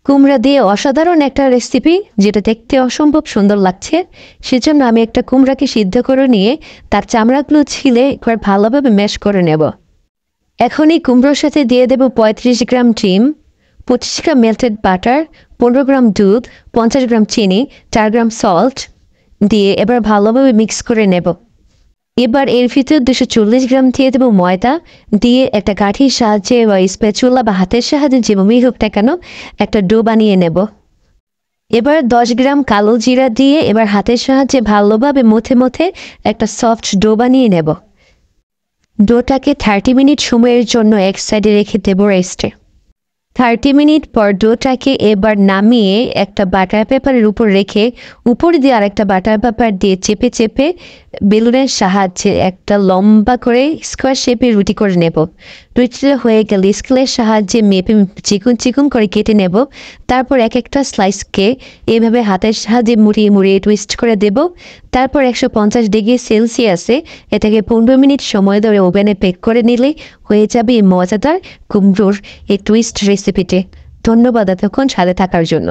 কুমড়া দিয়ে অসাধারণ একটা রেসিপি, যেটা দেখতে অসম্ভব সুন্দর লাগছে। সেজন্য আমি একটা কুমড়াকে সিদ্ধ করে নিয়ে তার চামড়াগুলো ছিলে একবার ভালোভাবে ম্যাশ করে নেব। এখন এই কুমড়োর সাথে দিয়ে দেব 35 গ্রাম ডিম, 25 গ্রাম মেল্টেড বাটার, 15 গ্রাম দুধ, 50 গ্রাম চিনি, 4 গ্রাম সল্ট দিয়ে এবার ভালোভাবে মিক্স করে নেব। এবার এর ভিতর 240 গ্রাম দিয়ে দেবো ময়দা, দিয়ে একটা কাঠির সাহায্যে বা স্প্যাচুলা বা হাতের সাহায্যে যেভাবেই হোক না কেন একটা ডো বানিয়ে নেব। এবার 10 গ্রাম কালো জিরা দিয়ে এবার হাতের সাহায্যে ভালোভাবে মথে মথে একটা সফট ডো বানিয়ে নেব। ডোটাকে 30 মিনিট সময়ের জন্য এক সাইডে রেখে দেব রেস্টে। 30 মিনিট পর ডোটাকে এবার নামিয়ে একটা বাটার পেপারের উপর রেখে উপর দিয়ে আরেকটা বাটার পেপার দিয়ে চেপে চেপে বেলুনের সাহায্যে একটা লম্বা করে স্কোয়ার শেপে রুটি করে নেব। রুটিটা হয়ে গেলে স্কেলের সাহায্যে মেপে চিকন চিকন করে কেটে নেব। তারপর এক একটা স্লাইসকে এভাবে হাতের সাহায্যে মুড়িয়ে মুড়িয়ে টুইস্ট করে দেব। তারপর 150 ডিগ্রি সেলসিয়াসে এটাকে 15 মিনিট সময় ধরে ওভেনে বেক করে নিলে হয়ে যাবে এই মজাদার কুমড়োর এই টুইস্ট রেসিপিটি। ধন্যবাদ এতক্ষণ সাথে থাকার জন্য।